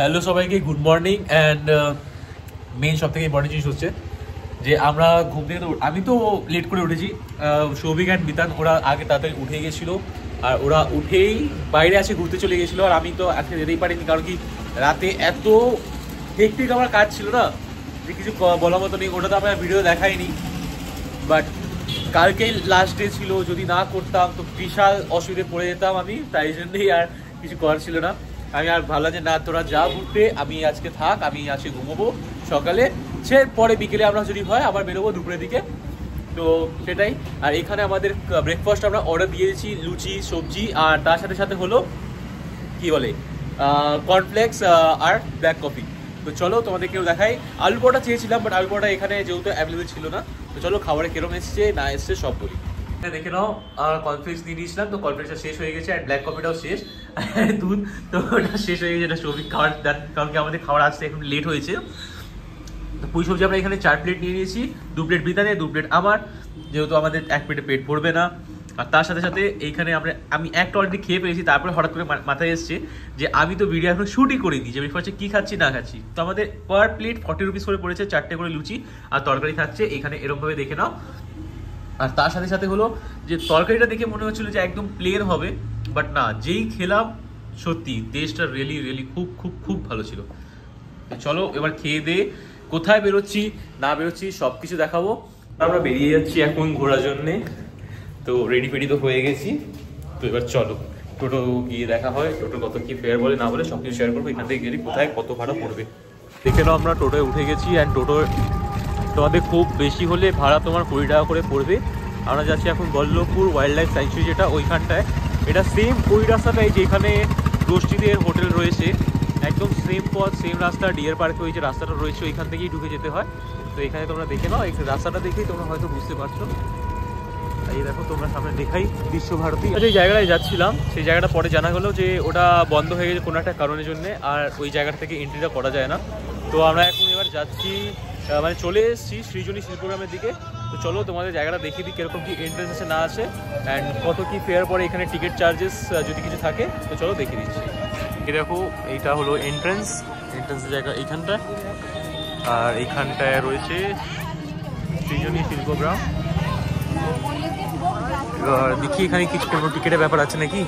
Hello সবাইকে, good morning. And main সব থেকে ইম্পর্টেন্ট জিনিস হচ্ছে যে আমরা ঘুম থেকে আমি তো লেট করে উঠেছি। সৌভিক অ্যান্ড বিতান ওরা আগে তাড়াতাড়ি উঠে গেছিলো, আর ওরা উঠেই বাইরে আসে ঘুরতে চলে গেছিলো। আর আমি তো আজকে যেতেই পারিনি, কারণ কি রাতে এত হেক্টিক আমার কাজ ছিল না যে কিছু বলার মতো নেই। ওটা তো আমরা ভিডিও দেখাইনি, বাট কালকেই লাস্ট ডে ছিল। যদি না করতাম তো বিশাল অসুবিধে পড়ে যেতাম আমি, তাই জন্যই আর কিছু করার ছিল না। আমি আর ভাবলাম যে না, তোরা যা ঘুরতে, আমি আজকে থাক, আমি আজকে ঘুমোবো সকালে, সে পরে বিকেলে আমরা যদি হয় আবার বেরোবো দুপুরের দিকে। তো সেটাই। আর এখানে আমাদের ব্রেকফাস্ট আমরা অর্ডার দিয়েছি, লুচি সবজি, আর তার সাথে সাথে হলো কি বলে কর্নফ্লেক্স আর ব্ল্যাক কফি। তো চলো তোমাদেরকেও দেখাই। আলু পরোটা চেয়েছিলাম, বাট আলু পরোটা এখানে যেহেতু অ্যাভেলেবেল ছিল না। তো চলো খাবারে কিরম এসছে না এসছে সব বলি। দেখে নাও, আর কর্নফ্লেক্স দিয়ে দিয়েছিলাম, তো কর্নফ্লেক্সটা শেষ হয়ে গেছে, আর ব্ল্যাক কফিটাও শেষ, দুধ তো ওটা শেষ হয়ে গেছে। এটা সবজি খাওয়ার, কারণ কি আমাদের খাবার আসতে এখন লেট হয়েছে। তো পুঁই সবজি আমরা এখানে 4 প্লেট নিয়ে নিয়েছি, 2 প্লেট বিতানে, 2 প্লেট আমার, যেহেতু আমাদের 1 প্লেটে পেট ভরবে না। আর তার সাথে সাথে এইখানে আমি একটা অলরেডি খেয়ে পেয়েছি, তারপরে হঠাৎ করে মাথায় এসছে যে আমি তো ভিডিও এখন শুটই করিনি যে ব্রেকফাস্টে কী খাচ্ছি না খাচ্ছি। তো আমাদের পার প্লেট 40 রুপিস করে পড়েছে, 4টে করে লুচি আর তরকারি থাকছে এখানে, এরকমভাবে দেখে নাও। আর তার সাথে সাথে হলো যে তরকারিটা দেখে মনে হচ্ছিল যে একদম প্লেন হবে, বাট না, যেই খেলাম সত্যি টেস্টটা রিয়েলি রিয়েলি খুব খুব খুব ভালো ছিল। চলো এবার খেয়ে দিয়ে কোথায় বেরোচ্ছি না বেরোচ্ছি সব কিছু দেখাবো। আমরা বেরিয়ে যাচ্ছি এখন ঘোরার জন্যে, তো রেডি ফেডি তো হয়ে গেছি। তো এবার চলো টোটো গিয়ে দেখা হয়, টোটো কত কি ফেয়ার বলে না বলে সব কিছু শেয়ার করবো। এখান থেকে গেলে কোথায় কত ভাড়া পড়বে দেখে নাও। আমরা টোটোয় উঠে গেছি, অ্যান্ড টোটো তোমাদের খুব বেশি হলে ভাড়া তোমার 20 টাকা করে পড়বে। আমরা যাচ্ছি এখন বল্লভপুর ওয়াইল্ড লাইফ স্যাংচুরি, যেটা ওইখানটায়। এটা সেম ওই রাস্তাটাই যেখানে গোষ্ঠীদের হোটেল রয়েছে, একদম সেম পথ সেম রাস্তা। ডিয়ার পার্কে ওই যে রাস্তাটা রয়েছে ওইখান থেকেই ঢুকে যেতে হয়। তো এখানে তোমরা দেখে নাও, এই রাস্তাটা দেখেই তোমরা হয়তো বুঝতে পারছো। এই দেখো তোমরা সামনে দেখাই বিশ্বভারতী। যে জায়গাটায় যাচ্ছিলাম সেই জায়গাটা পরে জানা গেলো যে ওটা বন্ধ হয়ে গেছে কোনো একটা কারণের জন্য, আর ওই জায়গাটা থেকে এন্ট্রিটা করা যায় না। তো আমরা এখন এবার যাচ্ছি, মানে চলে এসেছি সৃজনী শিল্পগ্রামের দিকে। তো চলো তোমাদের জায়গাটা দেখিয়ে দিই কীরকম কি এন্ট্রেন্স আছে না আছে, অ্যান্ড কত কি ফেয়ার পরে এখানে টিকিট চার্জেস যদি কিছু থাকে। তো চলো দেখিয়ে দিচ্ছি। এই দেখো এইটা হলো এন্ট্রেন্সের জায়গা এইখানটা, আর এইখানটায় রয়েছে সৃজনী শিল্পগ্রাম। এবার দেখি এখানে কিছু কোনো টিকিটের ব্যাপার আছে নাকি।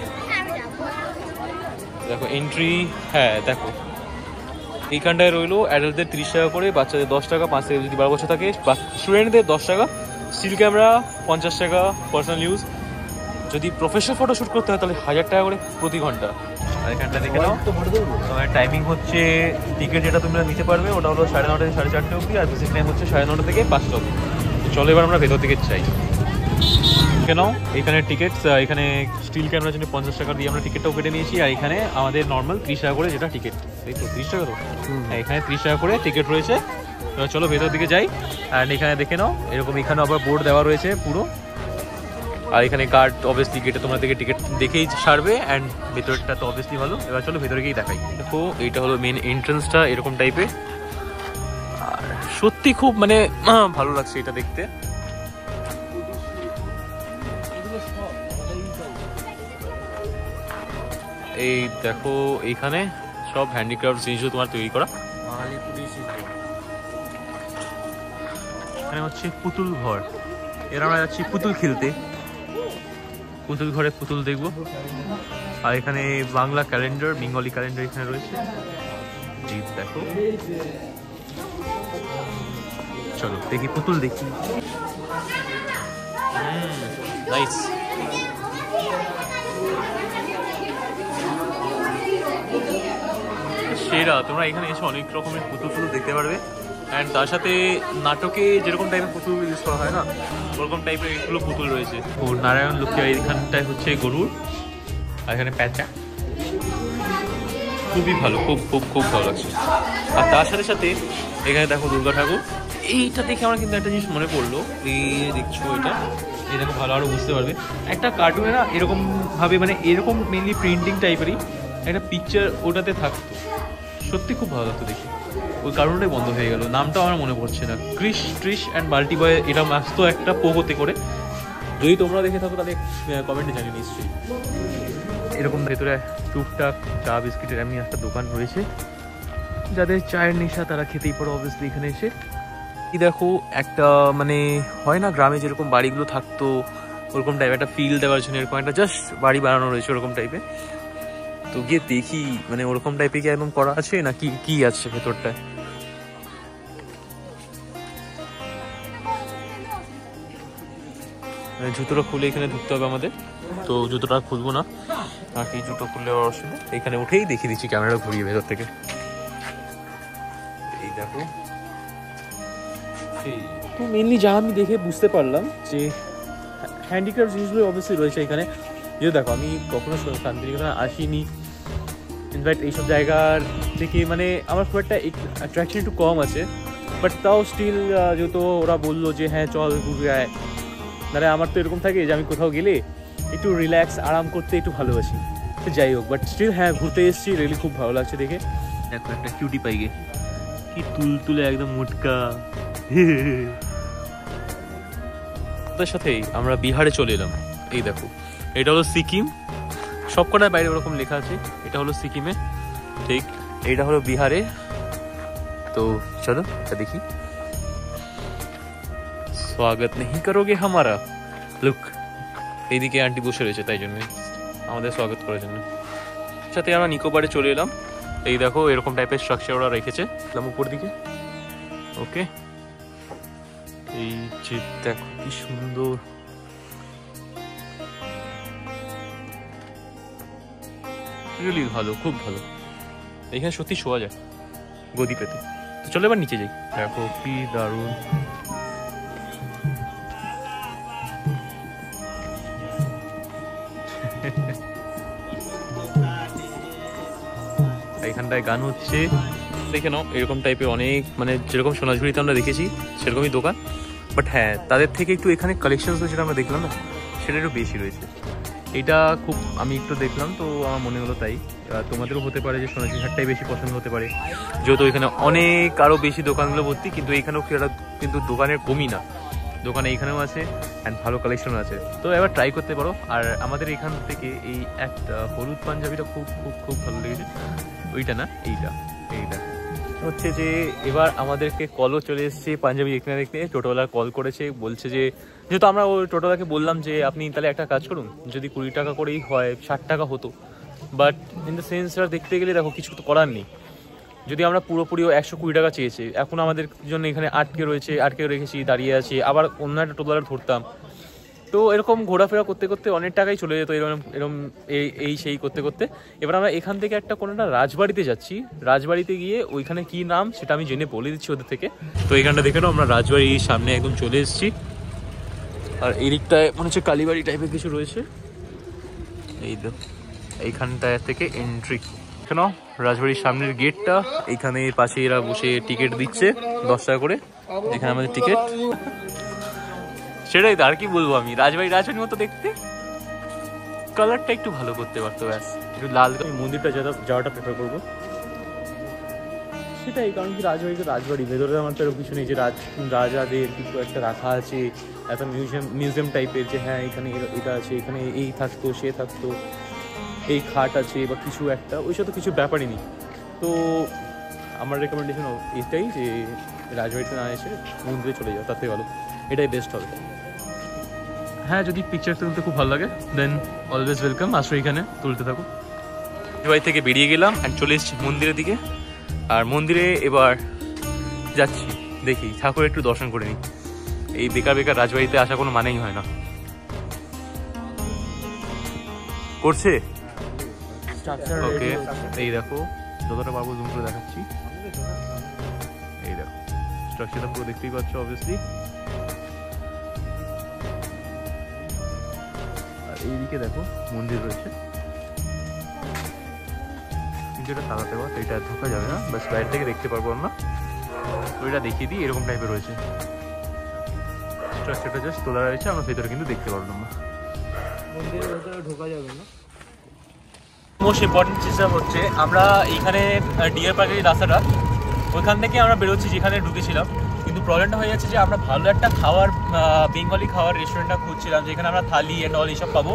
দেখো এন্ট্রি, হ্যাঁ দেখো এইখানটায় রইলো অ্যাডাল্টদের 30 টাকা করে, বাচ্চাদের 10 টাকা, 5 থেকে যদি 12 বছর থাকে, স্টুডেন্টদের 10 টাকা, স্টিল ক্যামেরা 50 টাকা, পার্সোনাল ইউজ। যদি প্রফেশনাল ফটোশ্যুট করতে হয় তাহলে 1000 টাকা করে প্রতি ঘন্টা। আর এখানটা দেখে নাও, তোমার টাইমিং হচ্ছে টিকিট যেটা তোমরা নিতে পারবে ওটা হলো 9:30 থেকে 4:30 অবধি, আর ভিজিট টাইম হচ্ছে 9:30 থেকে 5টা অবধি। চলো এবার আমরা ভেতর থেকে চাই কেন। এখানে টিকিট, এখানে স্টিল ক্যামেরার জন্য 50 টাকা দিয়ে আমরা টিকিটটাও কেটে নিয়েছি, আর এখানে আমাদের নর্মাল 30 টাকা করে যেটা টিকিট, এই তো 30 টাকা তো, হ্যাঁ এখানে 30 টাকা করে টিকিট রয়েছে। চলো ভেতর দিকে যাই। অ্যান্ড এখানে দেখে নাও এরকম, এখানে আবার বোর্ড দেওয়া রয়েছে পুরো, আর এখানে কার্ড অবভিয়াসলি গেটে তোমরা থেকে টিকিট দেখেই ছাড়বে। অ্যান্ড ভেতরটা তো অবভিয়াসলি ভালো। এবার চলো ভেতরে গিয়েই দেখাই। দেখো এইটা হলো মেন এন্ট্রান্সটা, এরকম টাইপের, আর সত্যি খুব মানে ভালো লাগছে এটা দেখতে। এই দেখো এইখানে সব হ্যান্ডিক্রাফট জিনিসও তোমার তৈরি করা। এখানে হচ্ছে পুতুল ঘর, এর আমরা যাচ্ছি পুতুল খেলতে, পুতুল ঘরে পুতুল দেখবো। আর এখানে বাংলা ক্যালেন্ডার, বেঙ্গলি ক্যালেন্ডার এখানে রয়েছে। এই দেখো, চলো দেখি পুতুল দেখি। নাইস। সেরা, তোমরা এখানে এসে অনেক রকমের পুতুল দেখতে পারবে। অ্যান্ড তার সাথে নাটকে যেরকম টাইপের পুতুল ইউজ করা হয় না, ওরকম টাইপের এগুলো পুতুল রয়েছে। ও নারায়ণ লক্ষ্মী, এইখানটায় হচ্ছে গরুর, আর এখানে প্যাঁচা। খুবই ভালো, খুব খুব খুব ভালো লাগছে। আর তার সাথে সাথে এখানে দেখো দুর্গা ঠাকুর। এইটা দেখে আমার কিন্তু একটা জিনিস মনে পড়লো, এই দেখছো এটা, এই দেখো ভালো আরও বুঝতে পারবে। একটা কার্টুনে না এরকমভাবে, মানে এরকম মেনলি প্রিন্টিং টাইপেরই একটা পিকচার ওটাতে থাকতো, সত্যি খুব ভালো লাগতো দেখি। ওই কারণটাই বন্ধ হয়ে গেল, নামটা আমার মনে পড়ছে না। ট্রিশ অ্যান্ড বাল্টি বয় এটা আসতো একটা পোগোতে করে। যদি তোমরা দেখে থাকো তাহলে কমেন্টে জানিয়ে নিশ্চয়ই। এরকম ভেতরে টুকটাক চা বিস্কিটের এমনি একটা দোকান রয়েছে। যাদের চায়ের নেশা তারা খেতেই পারো অবভিয়াসলি এখানে এসে। কি দেখো একটা মানে হয় না গ্রামে যেরকম বাড়িগুলো থাকতো ওরকম টাইপের একটা ফিল দেওয়ার জন্য এরকম একটা জাস্ট বাড়ি বানানো রয়েছে ওরকম টাইপের। তো গিয়ে দেখি মানে ওরকম টাইপের কি একদম করা আছে না কি কি আছে ভেতরটায়। জুতোটা খুলে এখানে ঢুকতে হবে আমাদের, তো জুতোটা খুলবো না আর কি, জুতো খুললে অসুবিধা। এখানে উঠেই দেখিয়ে দিচ্ছি ক্যামেরা ঘুরিয়ে ভেতর থেকে। এই দেখো, তো মেনলি যা আমি দেখে বুঝতে পারলাম যে হ্যান্ডিক্রাফট জিনিসগুলো অবশ্যই রয়েছে এখানে। যেহেতু দেখো আমি কখনো শান্তিনিকেতনে আসিনি, ইনফ্যাক্ট এইসব জায়গার থেকে মানে আমার খুব একটা অ্যাট্রাকশন একটু কম আছে, বাট তাও স্টিল যেহেতু ওরা বললো যে হ্যাঁ চল ঘুরে আয়, মানে আমার তো এরকম থাকে যে আমি কোথাও গেলে একটু রিল্যাক্স আরাম করতে একটু ভালোবাসি, যাই হোক। বাট স্টিল হ্যাঁ ঘুরতে এসেছি, রিয়েলি খুব ভালো লাগছে দেখে। দেখো একটা কিউটি পাইগে, কি তুলতুলে একদম মুটকা। তার সাথেই আমরা বিহারে চলে এলাম। এই দেখো এটা হলো সিকিম, সবকটার বাইরে ওরকম লেখা আছে, এটা হলো সিকিমে, ঠিক এইটা হলো বিহারে। তো চলো এটা দেখি। স্বাগত নেই করোগে হামারা, লুক এইদিকে আন্টি বসে রয়েছে তাই জন্য আমাদের স্বাগত করার জন্য। সাথে আমরা নিকোবরে চলে এলাম। এই দেখো এরকম টাইপের স্ট্রাকচার ওরা রেখেছে উপর দিকে। ওকে, এই যে দেখো কি সুন্দর, রিয়েলি ভালো, খুব ভালো। এখানে সত্যি শোয়া যায় গদি পেতে। তো চলো এবার নিচে যাই। দেখো কি দারুণ, এখানটায় গান হচ্ছে, দেখে নাও। এরকম টাইপের অনেক মানে যেরকম সোনাঝুরিতে আমরা দেখেছি সেরকমই দোকান, বাট হ্যাঁ তাদের থেকে একটু এখানে কালেকশন যেটা আমরা দেখলাম না সেটা একটু বেশি রয়েছে। এটা খুব আমি একটু দেখলাম তো আমার মনে হলো তাই। তোমাদেরও হতে পারে যে সোনাঝুরি হাটটাই বেশি পছন্দ হতে পারে, যেহেতু এখানে অনেক আরও বেশি দোকানগুলো ভর্তি, কিন্তু এইখানেও কিন্তু দোকানের কমই না, দোকানে এইখানেও আছে অ্যান্ড ভালো কালেকশন আছে। তো এবার ট্রাই করতে পারো। আর আমাদের এখান থেকে এই একটা হলুদ পাঞ্জাবিটা খুব খুব খুব ভালো লেগেছে। ওইটা না, এইটা হচ্ছে যে এবার আমাদেরকে কলও চলে এসেছে পাঞ্জাবি দেখতে দেখতে। টোটোওয়ালা কল করেছে, বলছে যে যেহেতু আমরা ওই টোটোওয়ালাকে বললাম যে আপনি তাহলে একটা কাজ করুন, যদি 20 টাকা করেই হয় 60 টাকা হতো, বাট ইন দ্য সেন্স দেখতে গেলে দেখো কিছু তো করার নেই। যদি আমরা পুরোপুরি 120 টাকা চেয়েছে, এখন আমাদের জন্য এখানে আটকে রেখেছি, দাঁড়িয়ে আছি, আবার অন্য একটা টোটোওয়ালা ধরতাম, তো এরকম ঘোরাফেরা করতে করতে অনেক টাকাই চলে যেত এরকম এই সেই করতে করতে। এবার আমরা এখান থেকে কোনো একটা রাজবাড়িতে যাচ্ছি, রাজবাড়িতে গিয়ে ওইখানে কি নাম সেটা আমি জেনে বলে দিচ্ছি ওদের থেকে। তো এইখানটা দেখে নাও, আমরা রাজবাড়ির সামনে একদম চলে এসেছি। আর এই দিকটায় মনে হচ্ছে কালীবাড়ি টাইপের কিছু রয়েছে। এই তো এইখানটা থেকে এন্ট্রি, কেন রাজবাড়ির সামনের গেটটা, এইখানে পাশে এরা বসে টিকিট দিচ্ছে 10 টাকা করে, এখানে আমাদের টিকিট। সেটাই তো, আর কি বলবো আমি, রাজবাড়ির মতো দেখতে, কালারটা একটু ভালো করতে পারতো, ব্যাস একটু লাল। মন্দিরটা যাওয়াটা প্রেফার করবো সেটাই, কারণ কি রাজবাড়ি ভেতরে আমার তো এরকম কিছু নেই যে রাজাদের কিছু একটা রাখা আছে, একটা মিউজিয়াম টাইপের, যে হ্যাঁ এখানে এটা আছে, এখানে এই থাকতো সে থাকতো, এই খাট আছে বা কিছু একটা, ওইসব তো কিছু ব্যাপারই নেই। তো আমার রেকমেন্ডেশন এটাই যে রাজবাড়িতে না এসে মন্দিরে চলে যাও, তার থেকে ভালো, এটাই বেস্ট হবে। হ্যাঁ যদি পিকচার তুলতে খুব ভালো লাগে দেন অলওয়েজ ওয়েলকাম, আসো এখানে তুলতে থাকো। রাজবাড়ি থেকে বেরিয়ে গেলাম অ্যান্ড চলে এসেছি মন্দিরের দিকে। আর মন্দিরে এবার যাচ্ছি, দেখি ঠাকুর একটু দর্শন করে নিই। এই বেকার রাজবাড়িতে আসা কোনো মানেই হয় না। করছে ওকে, এই দেখো যতটা পারবো জুম করে দেখাচ্ছি। এই দেখো স্ট্রাকচারটা পুরো দেখতেই পাচ্ছ অবভিয়াসলি। আর এইদিকে দেখো মন্দির রয়েছে, কিন্তু এটা তালা দেওয়া, তো এটা ঢোকা যাবে না, বাস বাইরে থেকে দেখতে পারবো আমরা। তো এটা দেখিয়ে দিই, এরকম টাইপের রয়েছে স্ট্রাকচারটা, জাস্ট তোলা রয়েছে, আমরা ভেতরে কিন্তু দেখতে পারলাম না, মন্দিরের ভেতরে ঢোকা যাবে না। মোস্ট ইম্পর্টেন্ট জিনিসটা হচ্ছে আমরা এইখানে ডিয়ার পার্কের যে রাস্তাটা, ওইখান থেকে আমরা বেরোচ্ছি যেখানে ঢুকেছিলাম, কিন্তু প্রবলেমটা হয়ে যাচ্ছে যে আমরা ভালো একটা বেঙ্গলি খাওয়ার রেস্টুরেন্টটা খুঁজছিলাম, যেখানে আমরা থালি অ্যান্ড অল এইসব পাবো,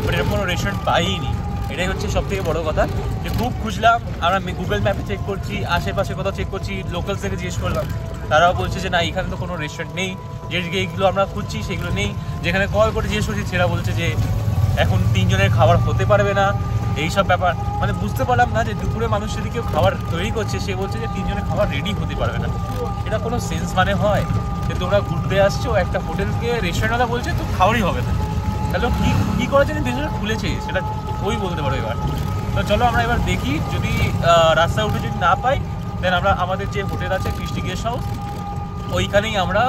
বাট এরকম কোনো রেস্টুরেন্ট পাইনি। এটাই হচ্ছে সব থেকে বড় কথা, যে খুব খুঁজলাম আমরা, গুগল ম্যাপে চেক করছি, আশেপাশে কোথাও চেক করছি, লোকাল থেকে জিজ্ঞেস করলাম, তারাও বলছে যে না এখানে তো কোনো রেস্টুরেন্ট নেই, যেগুলো আমরা খুঁজছি সেগুলো নেই। যেখানে কল করে জিজ্ঞেস করছি সেটা বলছে যে এখন 3 জনের খাবার হতে পারবে না, এইসব ব্যাপার। মানে বুঝতে পারলাম না যে দুপুরে মানুষ যদি কেউ খাবার তৈরি করছে, সে বলছে যে 3 জনের খাবার রেডি হতে পারবে না। এটা কোনো সেন্স মানে হয় যে তোমরা ঘুরতে আসছো, একটা হোটেলকে রেস্টুরেন্টওয়ালা বলছে তো খাবারই হবে না, তাহলে কী করার জন্য বিজনেস খুলেছে সেটা ওই বলতে পারো এবার। তো চলো আমরা এবার দেখি, যদি রাস্তায় উঠে যদি না পাই দেন আমরা আমাদের যে হোটেল আছে কৃষ্টি গেস্ট হাউস, ওইখানেই আমরা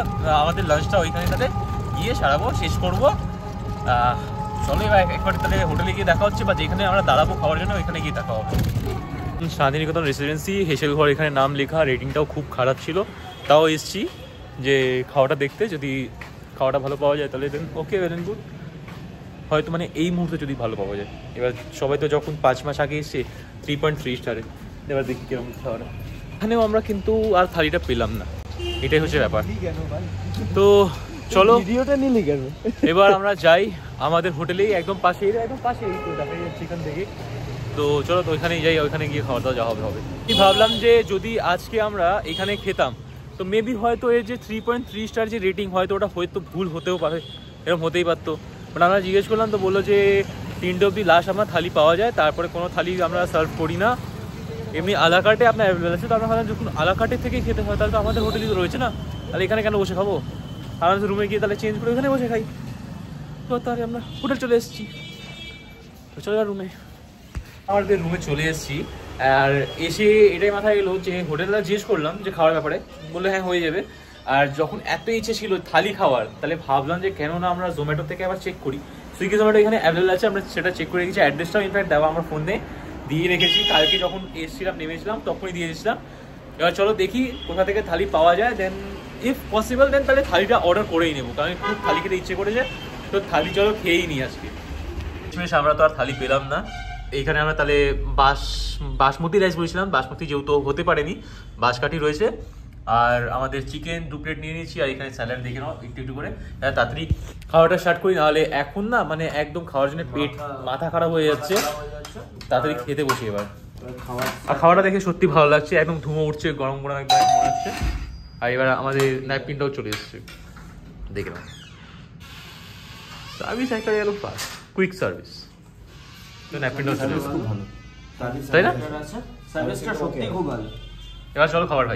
আমাদের লাঞ্চটা ওইখানে তাহলে গিয়ে সারাবো, শেষ করবো। চলো এবার একবার তাহলে হোটেলে গিয়ে দেখা হচ্ছে, বা যেখানে আমরা দাঁড়াবো খাওয়ার জন্য ওইখানে গিয়ে দেখা হবে। শান্তিনিকেতন রেসিডেন্সি হেসেলঘর, এখানে নাম লেখা, রেটিংটাও খুব খারাপ ছিল, তাও এসছি যে খাওয়াটা দেখতে, যদি খাওয়াটা ভালো পাওয়া যায় তাহলে দেন ওকে, ওয়েল গুড। হয়তো মানে এই মুহূর্তে যদি ভালো পাওয়া যায়, এবার সবাই তো যখন 5 মাস আগে এসছে 3.3 স্টারে, এবার দেখি কিরকম খাওয়াটা। এখানেও আমরা কিন্তু আর থালিটা পেলাম না, এটাই হচ্ছে ব্যাপার। তো চলো এবার আমরা যাই আমাদের হোটেলেই, একদম পাশেই দেখা যাচ্ছে এখান থেকে। তো চলো তো ওইখানেই যাই, ওইখানে গিয়ে খাওয়া দাওয়া যাওয়া হবে। ভাবলাম যে যদি আজকে আমরা এখানে খেতাম তো মেবি হয়তো এর যে 3.3 স্টার যে রেটিং, হয়তো ওটা হয়তো ভুল হতেও পারে, এরকম হতেই পারতো। বাট আমরা জিজ্ঞেস করলাম তো বললো যে 3টে অবধি লাস্ট আমরা থালি পাওয়া যায়, তারপরে কোনো থালি আমরা সার্ভ করি না, এমনি আলাকার্টে আপনার অ্যাভেলেবেল আছে। তো আমরা ভাবলাম যখন আলাকার্টের থেকে খেতে হয় তাহলে তো আমাদের হোটেলই তো রয়েছে না, তাহলে এখানে কেন বসে খাবো, আমাদের রুমে গিয়ে তাহলে চেঞ্জ করে ওখানে বসে খাই। তো তাহলে আমরা হোটেল চলে এসেছি, তো চলে রুমে। আমাদের রুমে চলে এসেছি, আর এসে এটাই মাথায় এলো যে হোটেলটা জিজ্ঞেস করলাম যে খাওয়ার ব্যাপারে, বললো হ্যাঁ হয়ে যাবে। আর যখন এত ইচ্ছে ছিল থালি খাওয়ার, তাহলে ভাবলাম যে কেন না আমরা জোম্যাটো থেকে আবার চেক করি। সুইগি জোম্যাটো এখানে অ্যাভেলেবল আছে, আমরা সেটা চেক করে রেখেছি, অ্যাড্রেসটাও ইনফ্যাক্ট দেওয়া আমার ফোনে দিয়ে রেখেছি, কালকে যখন এসেছিলাম নেমেছিলাম তখনই দিয়ে দিয়েছিলাম। এবার চলো দেখি কোথা থেকে থালি পাওয়া যায়, দেন ইফ পসিবল দেন তাহলে থালিটা অর্ডার করেই নেবো, কারণ খুব থালি খেতে ইচ্ছে করেছে, তো থালি চলো খেয়েই নিই আজকে। আমরা তো আর থালি পেলাম না, এইখানে আমরা তাহলে বাসমতি রাইস বলেছিলাম, বাসমতি যেহেতু হতে পারেনি, বাঁশকাঠি রয়েছে। আর আমাদের চিকেন 2 প্লেট নিয়ে নিয়েছি, আর এখানে স্যালাড দেখে নাও একটু একটু করে, তাড়াতাড়ি খাওয়াটা স্টার্ট করি, নাহলে এখন না মানে একদম খাওয়ার জন্য পেট মাথা খারাপ হয়ে যাচ্ছে, তাড়াতাড়ি খেতে বসি এবার। আর খাওয়াটা দেখে সত্যি ভালো লাগছে, একদম ধুমো উঠছে, গরম গরম একদম মনে হচ্ছে। আর এবার আমাদের ন্যাপকিনটাও চলে এসছে, দেখে নাও। সার্ভিস একটা গেল ফাস্ট, কুইক সার্ভিস, তো ন্যাপকিনটাও চলে এসছে, তাই না? এবার চলো খাবার খাই।